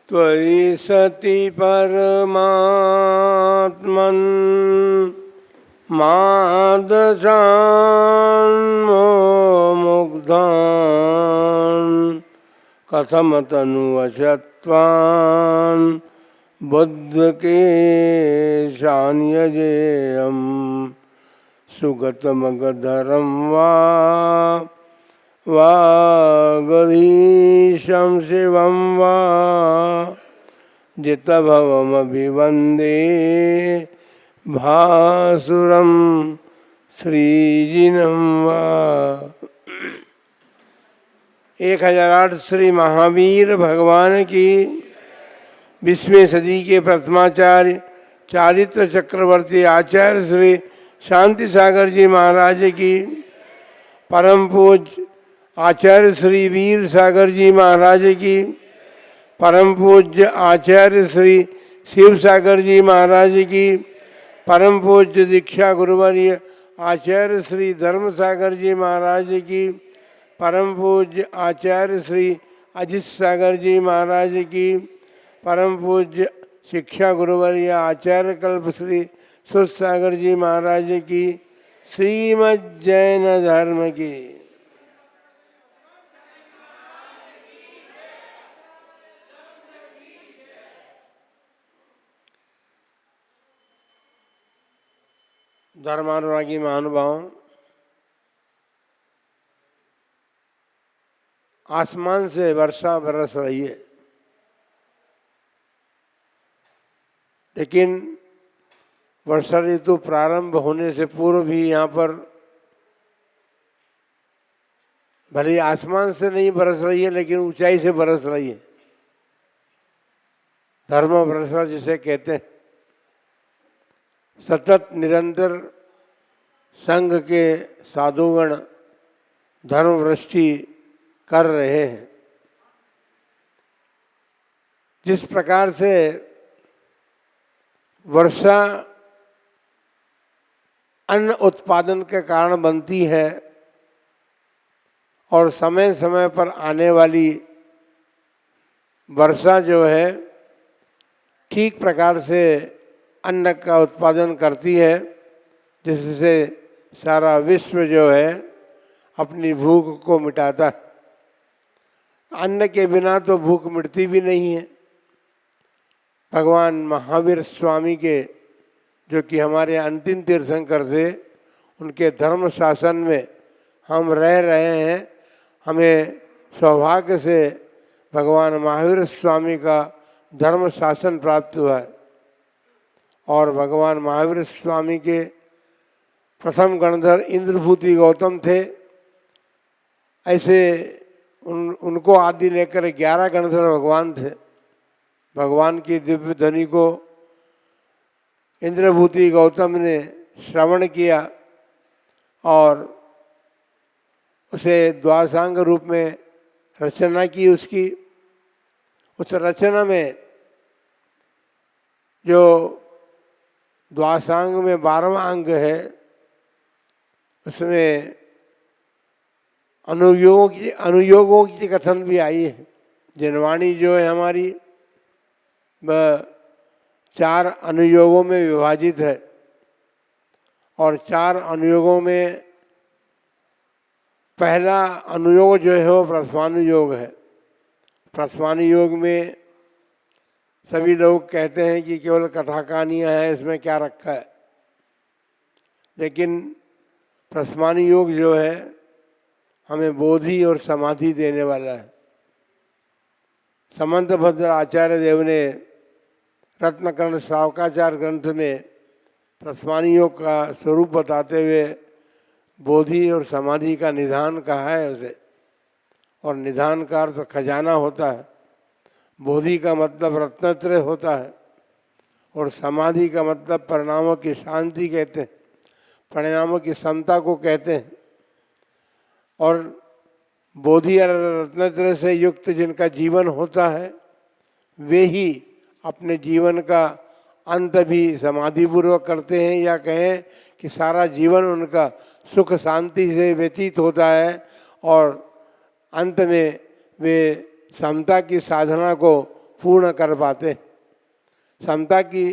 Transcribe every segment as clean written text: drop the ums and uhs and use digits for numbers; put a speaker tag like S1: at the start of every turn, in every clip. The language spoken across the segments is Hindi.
S1: त्वयि सति परमात्मन् मादशान्मुग्धान् कथमतनुवशत्वान् बुद्धकेशान्यजेयम् सुगतमगधरं वागधीशं शिवं वा जितभवमभिवन्दे भासुरं श्रीजिनं वा। 1008 श्री महावीर भगवान की 20वीं सदी के प्रथमाचार्य चारित्र चक्रवर्ती आचार्य श्री शांति सागर जी महाराज की, परम पूज्य आचार्य श्री वीर सागर जी महाराज की, परम पूज्य आचार्य श्री शिव सागर जी महाराज की, परम पूज्य दीक्षा गुरुवर्य आचार्य श्री धर्म सागर जी महाराज की, परम पूज्य आचार्य श्री अजित सागर जी महाराज की, परम पूज्य शिक्षा गुरुवर्य आचार्य कल्प श्री सुध सागर जी महाराज की, श्रीमद् जैन धर्म की। धर्मानुरागी महानुभावों, आसमान से वर्षा बरस रही है, लेकिन वर्षा ऋतु प्रारंभ होने से पूर्व भी यहाँ पर भले आसमान से नहीं बरस रही है, लेकिन ऊंचाई से बरस रही है। धर्म वर्षा जिसे कहते हैं, सतत निरंतर संघ के साधुगण धर्म वृष्टि कर रहे हैं। जिस प्रकार से वर्षा अन्न उत्पादन के कारण बनती है और समय समय पर आने वाली वर्षा जो है ठीक प्रकार से अन्न का उत्पादन करती है, जिससे सारा विश्व जो है अपनी भूख को मिटाता है। अन्न के बिना तो भूख मिटती भी नहीं है। भगवान महावीर स्वामी के, जो कि हमारे अंतिम तीर्थंकर थे, उनके धर्म शासन में हम रह रहे हैं। हमें सौभाग्य से भगवान महावीर स्वामी का धर्म शासन प्राप्त हुआ है और भगवान महावीर स्वामी के प्रथम गणधर इंद्रभूति गौतम थे। ऐसे उनको आदि लेकर 11 गणधर भगवान थे। भगवान की दिव्य ध्वनि को इंद्रभूति गौतम ने श्रवण किया और उसे द्वासांग रूप में रचना की। उसकी उस रचना में जो द्वासांग में 12वां अंग है, उसमें अनुयोगों की कथन भी आई है। जिनवाणी जो है हमारी, वह 4 अनुयोगों में विभाजित है और 4 अनुयोगों में पहला अनुयोग जो है वो प्रथमानुयोग है। प्रथमानुयोग में सभी लोग कहते हैं कि केवल कथा कहानियाँ हैं, इसमें क्या रखा है, लेकिन प्रथमानुयोग जो है हमें बोधि और समाधि देने वाला है। समंत भद्र आचार्य देव ने रत्नकर्ण श्रावकाचार ग्रंथ में प्रथमानुयोग का स्वरूप बताते हुए बोधि और समाधि का निधान कहा है उसे। और निधान का अर्थ खजाना होता है, बोधि का मतलब रत्नत्रय होता है और समाधि का मतलब परिणामों की शांति कहते हैं, परिणामों की समता को कहते हैं। और बोधि और रत्नत्रय से युक्त जिनका जीवन होता है, वे ही अपने जीवन का अंत भी समाधिपूर्वक करते हैं, या कहें कि सारा जीवन उनका सुख शांति से व्यतीत होता है और अंत में वे समता की साधना को पूर्ण कर पाते। समता की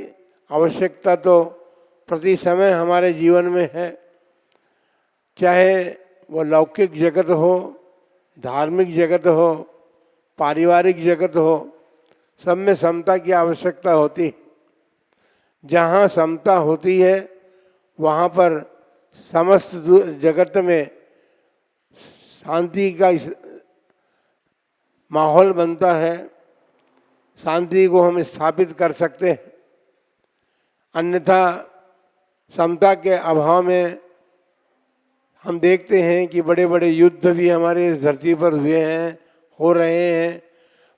S1: आवश्यकता तो प्रति समय हमारे जीवन में है, चाहे वो लौकिक जगत हो, धार्मिक जगत हो, पारिवारिक जगत हो, सब में समता की आवश्यकता होती। जहाँ समता होती है वहाँ पर समस्त जगत में शांति का माहौल बनता है, शांति को हम स्थापित कर सकते हैं। अन्यथा समता के अभाव में हम देखते हैं कि बड़े बड़े युद्ध भी हमारे इस धरती पर हुए हैं, हो रहे हैं।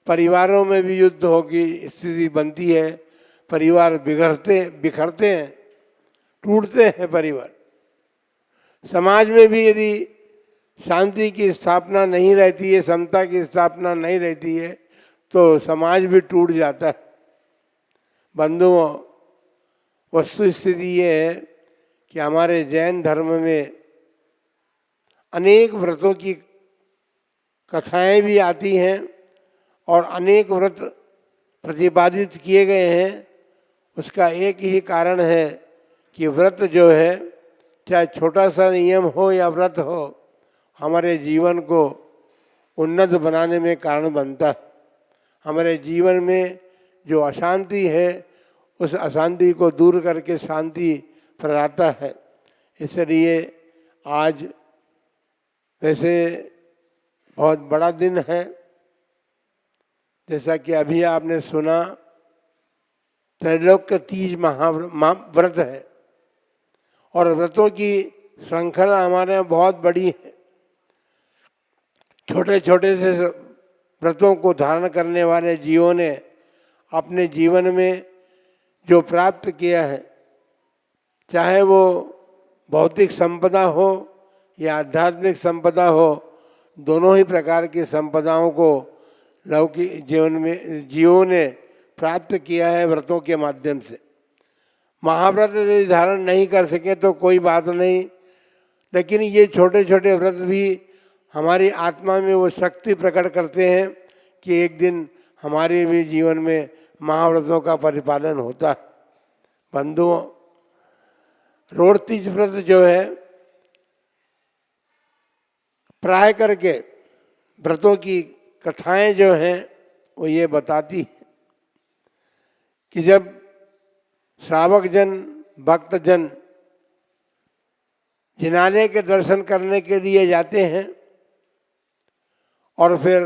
S1: परिवारों में भी युद्ध हो की स्थिति बनती है, परिवार बिखरते हैं, टूटते हैं परिवार। समाज में भी यदि शांति की स्थापना नहीं रहती है, समता की स्थापना नहीं रहती है, तो समाज भी टूट जाता है। बंधुओं, वस्तु स्थिति ये है कि हमारे जैन धर्म में अनेक व्रतों की कथाएं भी आती हैं और अनेक व्रत प्रतिपादित किए गए हैं। उसका एक ही कारण है कि व्रत जो है, चाहे छोटा सा नियम हो या व्रत हो, हमारे जीवन को उन्नत बनाने में कारण बनता है। हमारे जीवन में जो अशांति है उस अशांति को दूर करके शांति फैलाता है। इसलिए आज वैसे बहुत बड़ा दिन है, जैसा कि अभी आपने सुना, त्रैलोक्य तीज महाव्रत है और व्रतों की श्रृंखला हमारे यहाँ बहुत बड़ी है। छोटे छोटे से व्रतों को धारण करने वाले जीवों ने अपने जीवन में जो प्राप्त किया है, चाहे वो भौतिक संपदा हो या आध्यात्मिक संपदा हो, दोनों ही प्रकार की संपदाओं को लौकिक जीवन में जीवों ने प्राप्त किया है व्रतों के माध्यम से। महाव्रत यदि धारण नहीं कर सके तो कोई बात नहीं, लेकिन ये छोटे छोटे व्रत भी हमारी आत्मा में वो शक्ति प्रकट करते हैं कि एक दिन हमारे भी जीवन में महाव्रतों का परिपालन होता है। बंधुओं, रोड़ तीज व्रत जो है, प्राय करके व्रतों की कथाएं जो हैं वो ये बताती है कि जब श्रावक जन, भक्तजन जिनालय के दर्शन करने के लिए जाते हैं और फिर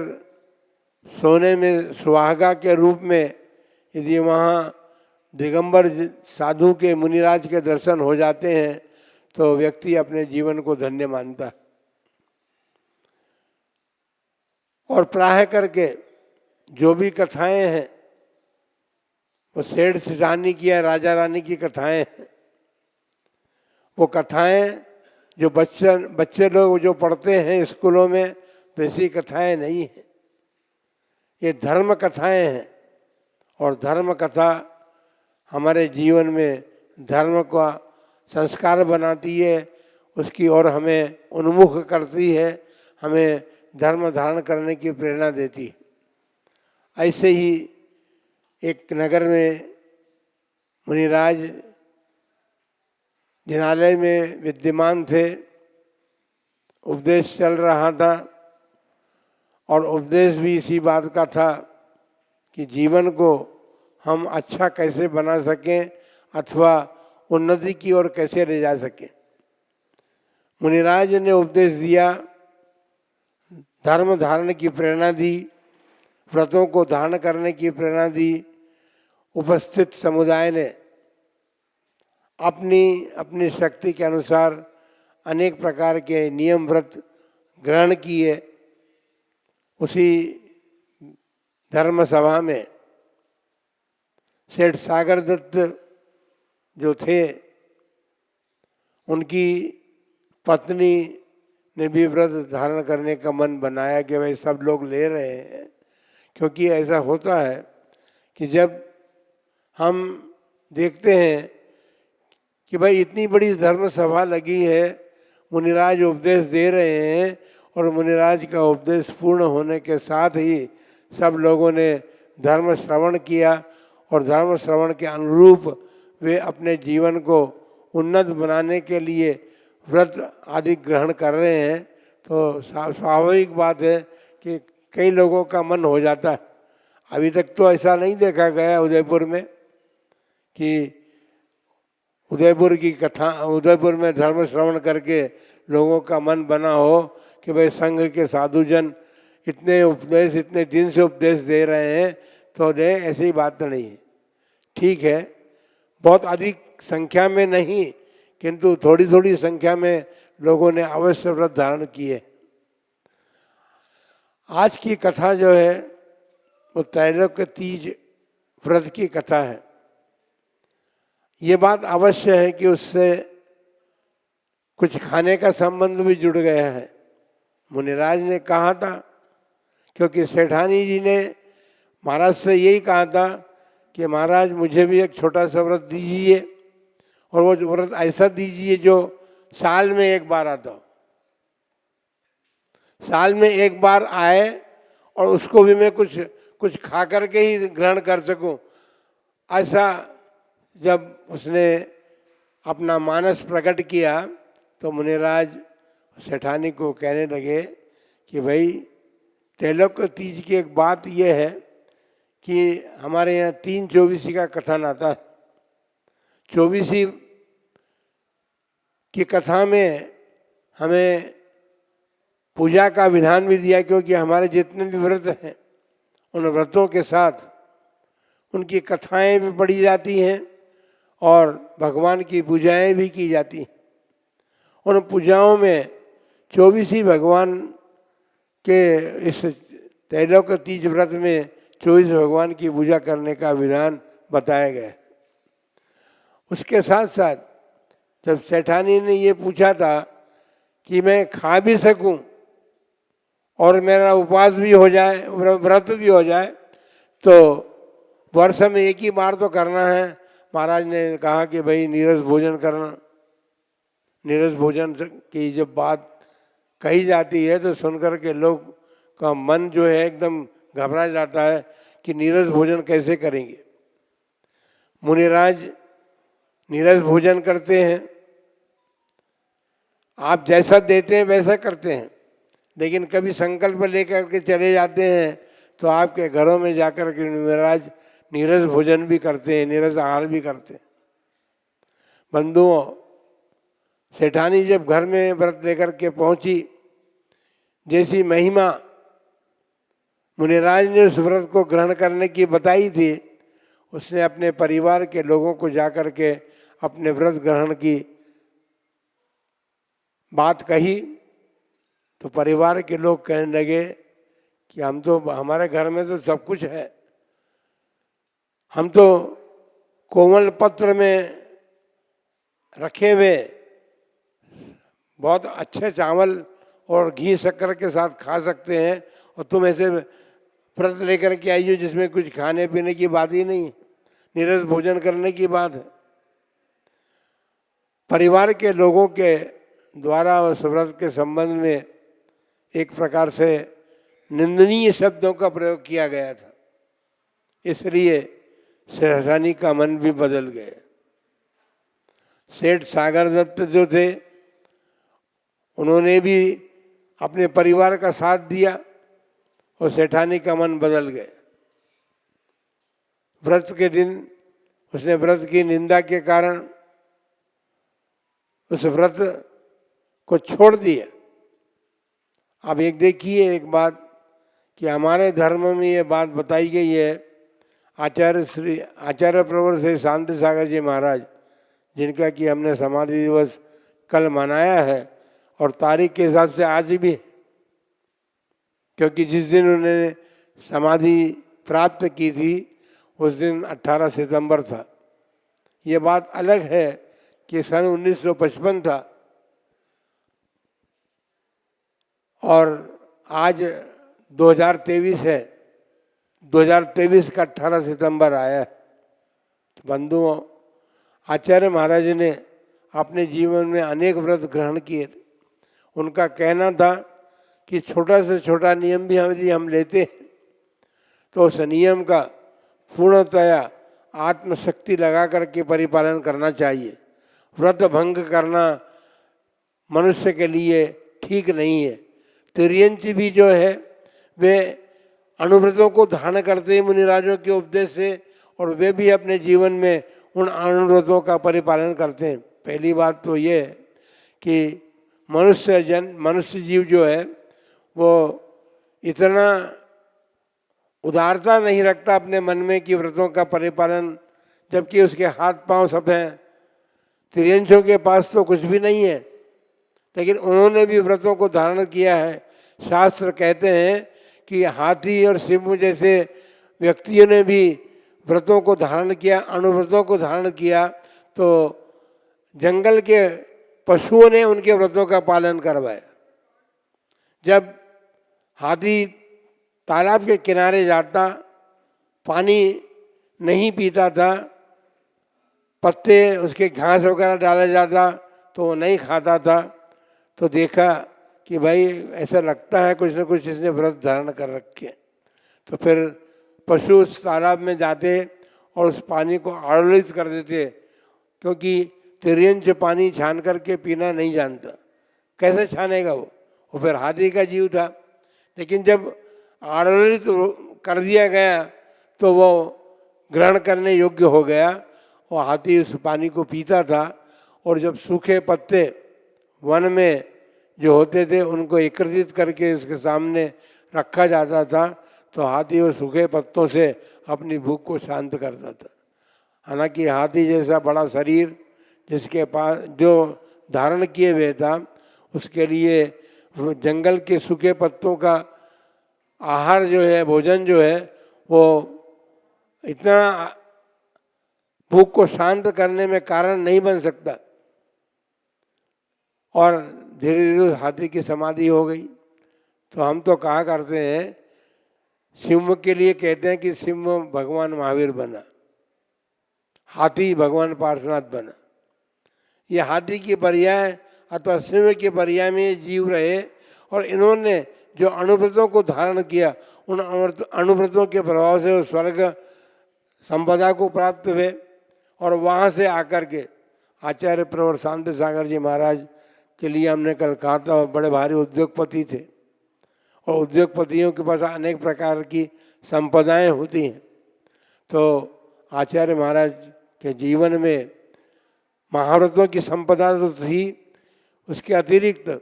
S1: सोने में सुहागा के रूप में यदि वहाँ दिगंबर साधु के, मुनिराज के दर्शन हो जाते हैं तो व्यक्ति अपने जीवन को धन्य मानता है। और प्राय करके जो भी कथाएं हैं वो सेठ सेठानी की या राजा रानी की कथाएं हैं। वो कथाएं जो बच्चे लोग जो पढ़ते हैं स्कूलों में, वैसी कथाएं नहीं हैं। ये धर्म कथाएं हैं और धर्म कथा हमारे जीवन में धर्म का संस्कार बनाती है, उसकी ओर हमें उन्मुख करती है, हमें धर्म धारण करने की प्रेरणा देती है। ऐसे ही एक नगर में मुनिराज जिनालय में विद्यमान थे, उपदेश चल रहा था और उपदेश भी इसी बात का था कि जीवन को हम अच्छा कैसे बना सकें अथवा उन्नति की ओर कैसे ले जा सकें। मुनिराज ने उपदेश दिया, धर्म धारण की प्रेरणा दी, व्रतों को धारण करने की प्रेरणा दी। उपस्थित समुदाय ने अपनी अपनी शक्ति के अनुसार अनेक प्रकार के नियम व्रत ग्रहण किए। उसी धर्म सभा में सेठ सागर दत्त जो थे, उनकी पत्नी ने भी व्रत धारण करने का मन बनाया कि भाई सब लोग ले रहे हैं। क्योंकि ऐसा होता है कि जब हम देखते हैं कि भाई इतनी बड़ी धर्म सभा लगी है, मुनिराज उपदेश दे रहे हैं और मुनिराज का उपदेश पूर्ण होने के साथ ही सब लोगों ने धर्म श्रवण किया और धर्म श्रवण के अनुरूप वे अपने जीवन को उन्नत बनाने के लिए व्रत आदि ग्रहण कर रहे हैं, तो स्वाभाविक बात है कि कई लोगों का मन हो जाता है। अभी तक तो ऐसा नहीं देखा गया उदयपुर में कि उदयपुर की कथा, उदयपुर में धर्म श्रवण करके लोगों का मन बना हो कि भाई संघ के साधुजन इतने दिन से उपदेश दे रहे हैं तो दे, ऐसी बात तो नहीं है। ठीक है, बहुत अधिक संख्या में नहीं, किंतु थोड़ी थोड़ी संख्या में लोगों ने अवश्य व्रत धारण किए। आज की कथा जो है वो त्रैलोक्य तीज व्रत की कथा है। ये बात अवश्य है कि उससे कुछ खाने का संबंध भी जुड़ गया है। मुनिराज ने कहा था, क्योंकि सेठानी जी ने महाराज से यही कहा था कि महाराज मुझे भी एक छोटा सा व्रत दीजिए, और वो व्रत ऐसा दीजिए जो साल में एक बार आता हो, साल में एक बार आए और उसको भी मैं कुछ खा करके ही ग्रहण कर सकूं। ऐसा जब उसने अपना मानस प्रकट किया तो मुनिराज सेठानी को कहने लगे कि भाई त्रैलोक्य तीज की एक बात यह है कि हमारे यहाँ 3/24 का कथन आता है। 24 की कथा में हमें पूजा का विधान भी दिया, क्योंकि हमारे जितने भी व्रत हैं उन व्रतों के साथ उनकी कथाएं भी पढ़ी जाती हैं और भगवान की पूजाएं भी की जाती हैं। उन पूजाओं में 24 भगवान के इस त्रैलोक्य तीज व्रत में 24 भगवान की पूजा करने का विधान बताया गया है। उसके साथ साथ जब सेठानी ने ये पूछा था कि मैं खा भी सकूं और मेरा उपवास भी हो जाए, व्रत भी हो जाए, तो वर्ष में एक ही बार तो करना है। महाराज ने कहा कि भाई नीरस भोजन करना। नीरस भोजन की जब बात कही जाती है तो सुनकर के लोग का मन जो है एकदम घबरा जाता है कि नीरस भोजन कैसे करेंगे। मुनिराज नीरस भोजन करते हैं, आप जैसा देते हैं वैसा करते हैं, लेकिन कभी संकल्प लेकर के चले जाते हैं तो आपके घरों में जाकर के मुनिराज नीरस भोजन भी करते हैं, नीरस आहार भी करते हैं। बंधुओं, सेठानी जब घर में व्रत लेकर के पहुंची, जैसी महिमा मुनिराज ने उस व्रत को ग्रहण करने की बताई थी, उसने अपने परिवार के लोगों को जाकर के अपने व्रत ग्रहण की बात कही तो परिवार के लोग कहने लगे कि हम तो, हमारे घर में तो सब कुछ है, हम तो कोमल पत्र में रखे हुए बहुत अच्छे चावल और घी शक्कर के साथ खा सकते हैं, और तुम ऐसे व्रत लेकर के आई हो जिसमें कुछ खाने पीने की बात ही नहीं, नीरस भोजन करने की बात है। परिवार के लोगों के द्वारा उस व्रत के संबंध में एक प्रकार से निंदनीय शब्दों का प्रयोग किया गया था, इसलिए सेठानी का मन भी बदल गया। सेठ सागर दत्त जो थे उन्होंने भी अपने परिवार का साथ दिया और सेठानी का मन बदल गया। व्रत के दिन उसने व्रत की निंदा के कारण उस व्रत को छोड़ दिया। अब एक देखिए एक बात कि हमारे धर्म में ये बात बताई गई है, आचार्य प्रवर श्री शांति सागर जी महाराज, जिनका कि हमने समाधि दिवस कल मनाया है और तारीख के हिसाब से आज भी, क्योंकि जिस दिन उन्होंने समाधि प्राप्त की थी उस दिन 18 सितंबर था। ये बात अलग है कि सन 1955 था और आज 2023 है, 2023 का 18 सितंबर आया है। तो बंधुओं, आचार्य महाराज ने अपने जीवन में अनेक व्रत ग्रहण किए थे। उनका कहना था कि छोटा से छोटा नियम भी यदि हम लेते हैं तो उस नियम का पूर्णतया आत्मशक्ति लगा करके परिपालन करना चाहिए। व्रत भंग करना मनुष्य के लिए ठीक नहीं है। तिर्यंच भी जो है वे अनुव्रतों को धारण करते हैं मुनिराजों के उपदेश से, और वे भी अपने जीवन में उन अनुव्रतों का परिपालन करते हैं। पहली बात तो ये है कि मनुष्य जीव जो है वो इतना उदारता नहीं रखता अपने मन में कि व्रतों का परिपालन, जबकि उसके हाथ पांव सब हैं। तिर्यंचों के पास तो कुछ भी नहीं है, लेकिन उन्होंने भी व्रतों को धारण किया है। शास्त्र कहते हैं कि हाथी और सिंह जैसे व्यक्तियों ने भी व्रतों को धारण किया, अनुव्रतों को धारण किया, तो जंगल के पशुओं ने उनके व्रतों का पालन करवाया। जब हाथी तालाब के किनारे जाता, पानी नहीं पीता था, पत्ते उसके घास वगैरह डाला जाता तो वो नहीं खाता था, तो देखा कि भाई ऐसा लगता है कुछ न कुछ इसने व्रत धारण कर रखे। तो फिर पशु उस तालाब में जाते और उस पानी को आड़ोलित कर देते, क्योंकि तिर्यंच पानी छान करके पीना नहीं जानता, कैसे छानेगा वो फिर हाथी का जीव था। लेकिन जब आड़ोलित कर दिया गया तो वो ग्रहण करने योग्य हो गया। वो हाथी उस पानी को पीता था, और जब सूखे पत्ते वन में जो होते थे उनको एकत्रित करके उसके सामने रखा जाता था, तो हाथी वो सूखे पत्तों से अपनी भूख को शांत करता था। हालांकि हाथी जैसा बड़ा शरीर जिसके पास जो धारण किए हुए था, उसके लिए जंगल के सूखे पत्तों का आहार जो है, भोजन जो है, वो इतना भूख को शांत करने में कारण नहीं बन सकता। और धीरे धीरे हाथी की समाधि हो गई। तो हम तो कहा करते हैं, सिंह के लिए कहते हैं कि सिंह भगवान महावीर बना, हाथी भगवान पार्श्वनाथ बना। ये हाथी की पर्याय अथवा सिंह के पर्याय में जीव रहे, और इन्होंने जो अनुव्रतों को धारण किया, उन अनुव्रतों के प्रभाव से वो स्वर्ग संपदा को प्राप्त हुए। और वहाँ से आकर के आचार्य प्रवर शांत सागर जी महाराज के लिए हमने कल कहा था, बड़े भारी उद्योगपति थे, और उद्योगपतियों के पास अनेक प्रकार की संपदाएं होती हैं। तो आचार्य महाराज के जीवन में महाव्रतों की संपदा तो थी, उसके अतिरिक्त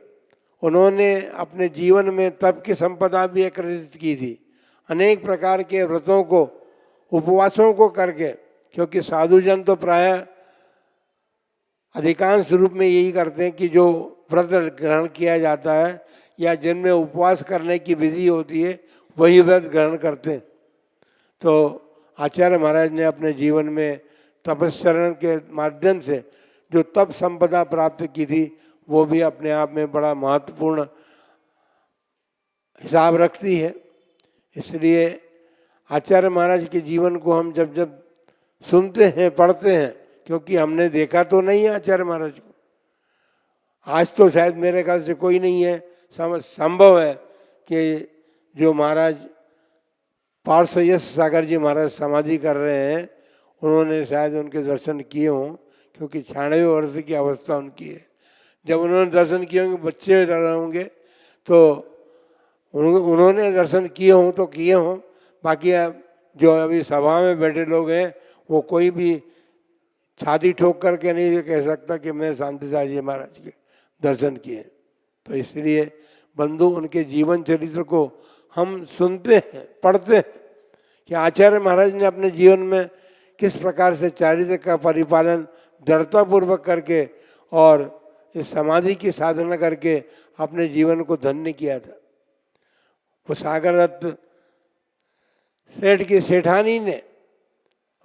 S1: उन्होंने अपने जीवन में तप की संपदा भी एकत्रित की थी। अनेक प्रकार के व्रतों को, उपवासों को करके, क्योंकि साधुजन तो प्रायः अधिकांश रूप में यही करते हैं कि जो व्रत ग्रहण किया जाता है या जिनमें उपवास करने की विधि होती है वही व्रत ग्रहण करते हैं। तो आचार्य महाराज ने अपने जीवन में तपस्चरण के माध्यम से जो तप संपदा प्राप्त की थी, वो भी अपने आप में बड़ा महत्वपूर्ण हिसाब रखती है। इसलिए आचार्य महाराज के जीवन को हम जब जब सुनते हैं, पढ़ते हैं, क्योंकि हमने देखा तो नहीं है आचार्य महाराज को, आज तो शायद मेरे ख्याल से कोई नहीं है, संभव है कि जो महाराज पार्श्वयश सागर जी महाराज समाधि कर रहे हैं, उन्होंने शायद उनके दर्शन किए हों, क्योंकि 96 वर्ष की अवस्था उनकी है। जब उन्होंने दर्शन किए होंगे, बच्चे रहे होंगे, तो उन्होंने दर्शन किए हों तो किए हों। बाकी जो अभी सभा में बैठे लोग हैं, वो कोई भी छाती ठोक करके नहीं कह सकता कि मैं शांति सागर जी महाराज के दर्शन किए। तो इसलिए बंधु, उनके जीवन चरित्र को हम सुनते हैं, पढ़ते हैं कि आचार्य महाराज ने अपने जीवन में किस प्रकार से चारित्र का परिपालन दृढ़तापूर्वक करके और इस समाधि की साधना करके अपने जीवन को धन्य किया था। वो सागर दत्त सेठ की सेठानी ने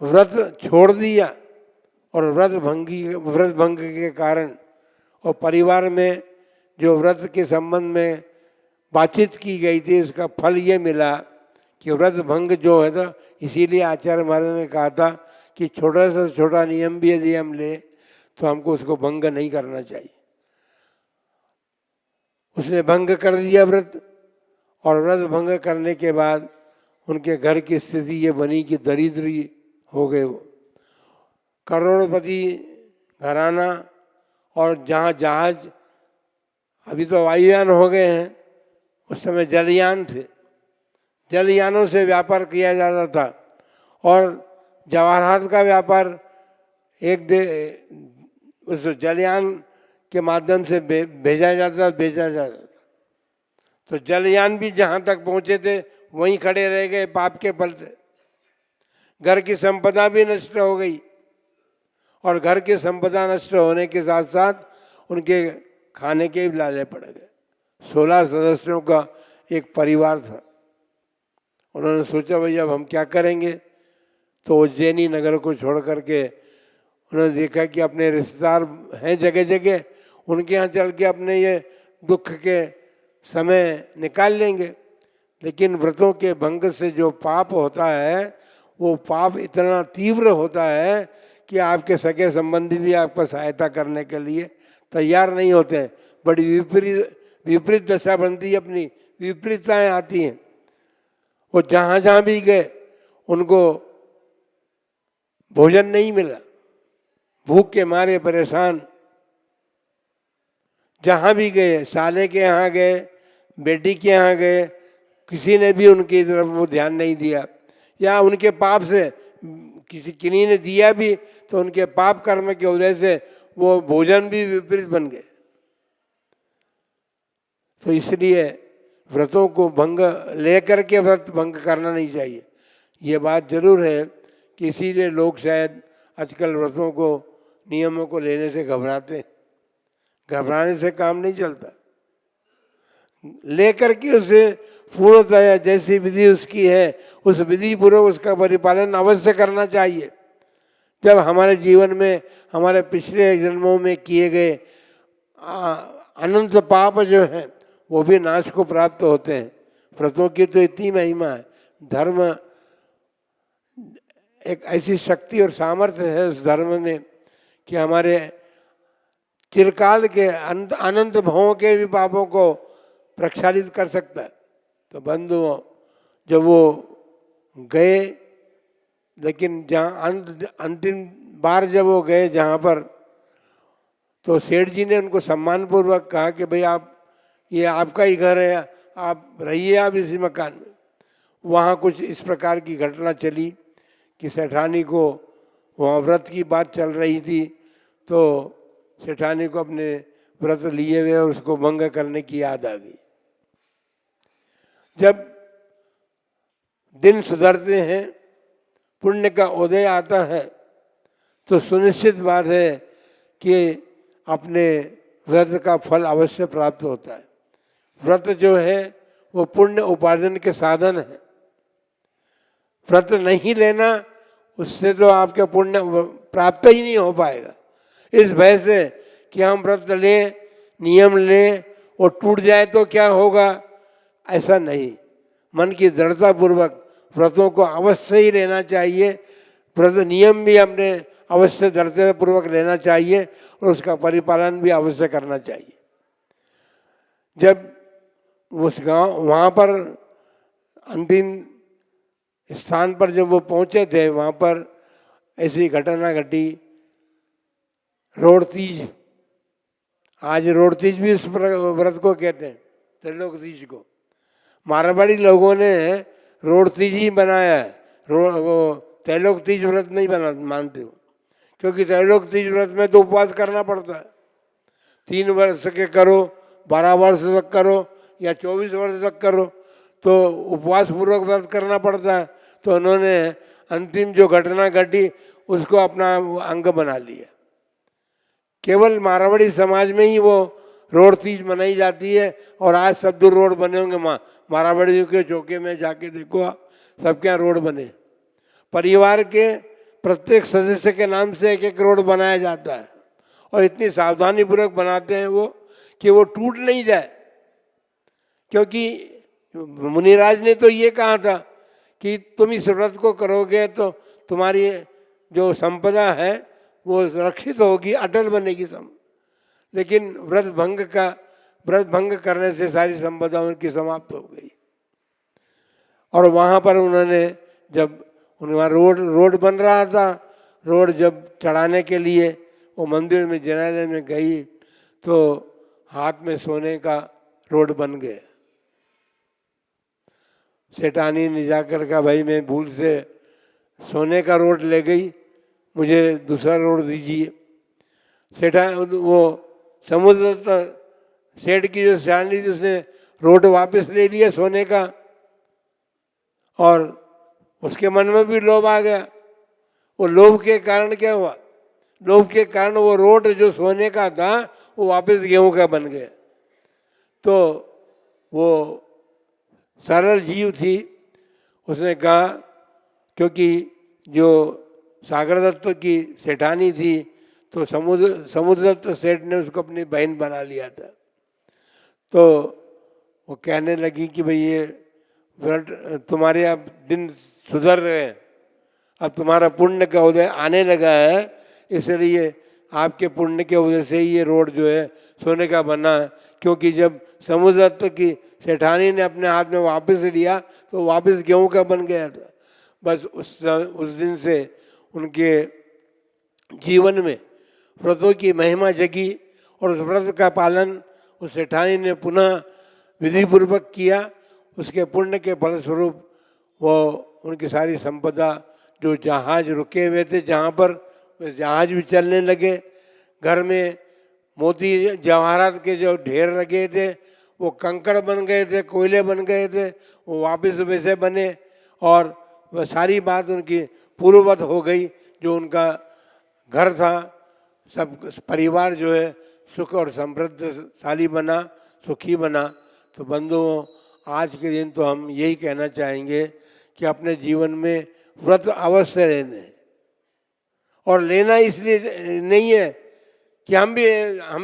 S1: व्रत छोड़ दिया, और व्रत भंग के कारण और परिवार में जो व्रत के संबंध में बातचीत की गई थी, उसका फल ये मिला कि व्रत भंग जो है था। इसीलिए आचार्य महाराज ने कहा था कि छोटा से छोटा नियम भी यदि हम ले तो हमको उसको भंग नहीं करना चाहिए। उसने भंग कर दिया व्रत, और व्रत भंग करने के बाद उनके घर की स्थिति ये बनी कि दरिद्री हो गए वो। करोड़पति घराना, और जहाँ जहाज, अभी तो वायुयान हो गए हैं, उस समय जलयान थे, जलयानों से व्यापार किया जाता था। और जवाहरात का व्यापार उस जलयान के माध्यम से भेजा जाता। तो जलयान भी जहाँ तक पहुँचे थे वहीं खड़े रह गए पाप के बल से। घर की संपदा भी नष्ट हो गई, और घर की संपदा नष्ट होने के साथ साथ उनके खाने के भी लाले पड़ गए। 16 सदस्यों का एक परिवार था। उन्होंने सोचा भाई अब हम क्या करेंगे, तो उज्जैनी नगर को छोड़ करके उन्होंने देखा कि अपने रिश्तेदार हैं जगह जगह, उनके यहाँ चल के अपने ये दुख के समय निकाल लेंगे। लेकिन व्रतों के भंग से जो पाप होता है वो पाप इतना तीव्र होता है कि आपके सगे संबंधी भी आपको सहायता करने के लिए तैयार नहीं होते हैं। बड़ी विपरीत दशा बनती है, अपनी विपरीतताएं आती हैं। वो जहाँ जहाँ भी गए उनको भोजन नहीं मिला, भूख के मारे परेशान। जहाँ भी गए, साले के यहाँ गए, बेटी के यहाँ गए, किसी ने भी उनकी तरफ वो ध्यान नहीं दिया, या उनके पाप से किन्हीं ने दिया भी तो उनके पाप कर्म की वजह से वो भोजन भी विपरीत बन गए। तो इसलिए व्रतों को भंग लेकर के व्रत भंग करना नहीं चाहिए। ये बात जरूर है कि इसीलिए लोग शायद आजकल व्रतों को, नियमों को लेने से घबराते। घबराने से काम नहीं चलता, लेकर के उसे पूर्णतया जैसी विधि उसकी है उस विधि पूर्वक उसका परिपालन अवश्य करना चाहिए। जब हमारे जीवन में हमारे पिछले जन्मों में किए गए अनंत पाप जो हैं वो भी नाश को प्राप्त होते हैं। व्रतों की तो इतनी महिमा है। धर्म एक ऐसी शक्ति और सामर्थ्य है उस धर्म में कि हमारे चिरकाल के अनंत भवों के भी पापों को प्रक्षालित कर सकता है। तो बंधुओं, जब वो गए, लेकिन जहाँ अंतिम बार जब वो गए जहाँ पर, तो सेठ जी ने उनको सम्मानपूर्वक कहा कि भाई आप, ये आपका ही घर है, आप रहिए आप इसी मकान में। वहाँ कुछ इस प्रकार की घटना चली कि सेठानी को, वहाँ व्रत की बात चल रही थी, तो सेठानी को अपने व्रत लिए हुए और उसको भंग करने की याद आ गई। जब दिन सुधरते हैं, पुण्य का उदय आता है, तो सुनिश्चित बात है कि अपने व्रत का फल अवश्य प्राप्त होता है। व्रत जो है वो पुण्य उपार्जन के साधन है। व्रत नहीं लेना, उससे तो आपके पुण्य प्राप्त ही नहीं हो पाएगा। इस भय से कि हम व्रत लें, नियम लें और टूट जाए तो क्या होगा, ऐसा नहीं। मन की दृढ़ता पूर्वक व्रतों को अवश्य ही लेना चाहिए। व्रत नियम भी हमने अवश्य दृढ़ता पूर्वक लेना चाहिए और उसका परिपालन भी अवश्य करना चाहिए। जब उस गांव, वहाँ पर अंतिम स्थान पर जब वो पहुँचे थे, वहाँ पर ऐसी घटना घटी। रोड़ तीज, आज रोड़ तीज भी उस व्रत को कहते हैं, त्रिलोक तीज को। मारवाड़ी लोगों ने रोड़ तीज ही बनाया है, वो त्रैलोक तीज व्रत नहीं मानते हो, क्योंकि त्रैलोक तीज व्रत में तो उपवास करना पड़ता है। 3 वर्ष के करो, 12 वर्ष तक करो या 24 वर्ष तक करो, तो उपवास पूर्वक व्रत करना पड़ता है। तो उन्होंने अंतिम जो घटना घटी उसको अपना अंग बना लिया। केवल मारवाड़ी समाज में ही वो रोड़ तीज मनाई जाती है, और आज सब दूर रोड बने होंगे। मारवाड़ियों के चौके में जाके देखो आप, सबके यहाँ रोड बने। परिवार के प्रत्येक सदस्य के नाम से एक एक रोड बनाया जाता है, और इतनी सावधानी पूर्वक बनाते हैं वो कि वो टूट नहीं जाए। क्योंकि मुनिराज ने तो ये कहा था कि तुम इस व्रत को करोगे तो तुम्हारी जो संपदा है वो रक्षित होगी, अटल बनेगी सब। लेकिन व्रत भंग करने से सारी संपदा उनकी समाप्त हो गई। और वहाँ पर उन्होंने जब वहाँ रोड बन रहा था, रोड जब चढ़ाने के लिए वो मंदिर में जनाने में गई तो हाथ में सोने का रोड बन गया। सेठानी ने जाकर कहा भाई मैं भूल से सोने का रोड ले गई, मुझे दूसरा रोड दीजिए। सेठा वो समुद्र सेठ की जो सेठानी थी उसने रोड वापस ले लिया सोने का, और उसके मन में भी लोभ आ गया। वो लोभ के कारण क्या हुआ, लोभ के कारण वो रोड जो सोने का था वो वापस गेहूं का बन गया। तो वो सरल जीव थी, उसने कहा, क्योंकि जो सागर दत्त की सेठानी थी तो समुद्र दत्त सेठ ने उसको अपनी बहन बना लिया था। तो वो कहने लगी कि भाई ये व्रत तुम्हारे अब दिन सुधर रहे हैं, अब तुम्हारा पुण्य का उदय आने लगा है, इसलिए आपके पुण्य के वजह से ही ये रोड जो है सोने का बना है। क्योंकि जब समुद्र दत्त की सेठानी ने अपने हाथ में वापस लिया तो वापस गेहूं का बन गया था। बस उस दिन से उनके जीवन में व्रतों की महिमा जगी और उस व्रत का पालन उस सेठानी ने पुनः विधिपूर्वक किया। उसके पुण्य के फलस्वरूप वो उनकी सारी संपदा, जो जहाज रुके हुए थे जहाँ पर, वे जहाज भी चलने लगे। घर में मोती जवाहरात के जो ढेर लगे थे वो कंकड़ बन गए थे, कोयले बन गए थे, वो वापस वैसे बने। और वह सारी बात उनकी पूर्ववत हो गई। जो उनका घर था, सब परिवार जो है सुख और समृद्धशाली बना, सुखी बना। तो बंधुओं, आज के दिन तो हम यही कहना चाहेंगे कि अपने जीवन में व्रत अवश्य लेने, और लेना इसलिए नहीं है कि हम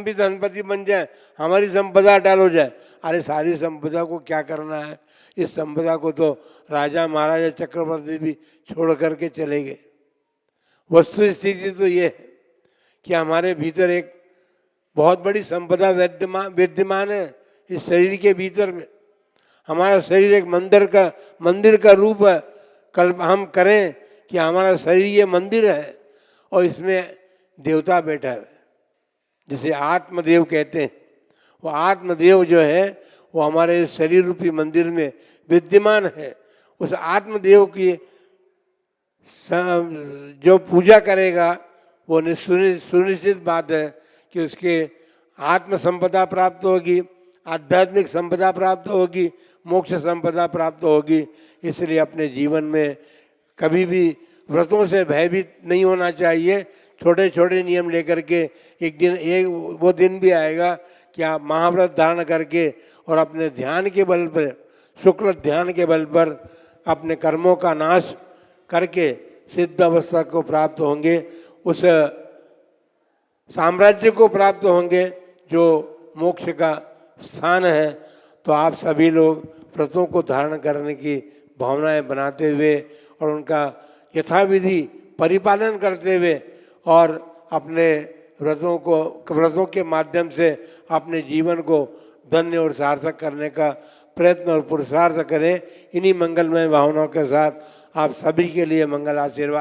S1: भी धनपति बन जाए, हमारी संपदा अटल हो जाए। अरे सारी संपदा को क्या करना है, इस संपदा को तो राजा महाराजा चक्रवर्ती भी छोड़ करके चले गए। वस्तु स्थिति तो ये है कि हमारे भीतर एक बहुत बड़ी संपदा विद्यमान है इस शरीर के भीतर में। हमारा शरीर एक मंदिर का रूप है। कल्प हम करें कि हमारा शरीर ये मंदिर है और इसमें देवता बैठा है, जिसे आत्मदेव कहते हैं। वो आत्मदेव जो है वो हमारे शरीर रूपी मंदिर में विद्यमान है। उस आत्मदेव की जो पूजा करेगा वो सुनिश्चित बात है कि उसके आत्म संपदा प्राप्त होगी, आध्यात्मिक संपदा प्राप्त होगी, मोक्ष संपदा प्राप्त होगी। इसलिए अपने जीवन में कभी भी व्रतों से भयभीत नहीं होना चाहिए। छोटे छोटे नियम लेकर के एक वो दिन भी आएगा कि आप महाव्रत धारण करके और अपने ध्यान के बल पर, शुक्ल ध्यान के बल पर अपने कर्मों का नाश करके सिद्ध अवस्था को प्राप्त होंगे, उस साम्राज्य को प्राप्त होंगे जो मोक्ष का स्थान है। तो आप सभी लोग व्रतों को धारण करने की भावनाएं बनाते हुए और उनका यथाविधि परिपालन करते हुए और अपने व्रतों के माध्यम से अपने जीवन को धन्य और सार्थक करने का प्रयत्न और पुरुषार्थ करें। इन्हीं मंगलमय भावनाओं के साथ आप सभी के लिए मंगल आशीर्वाद।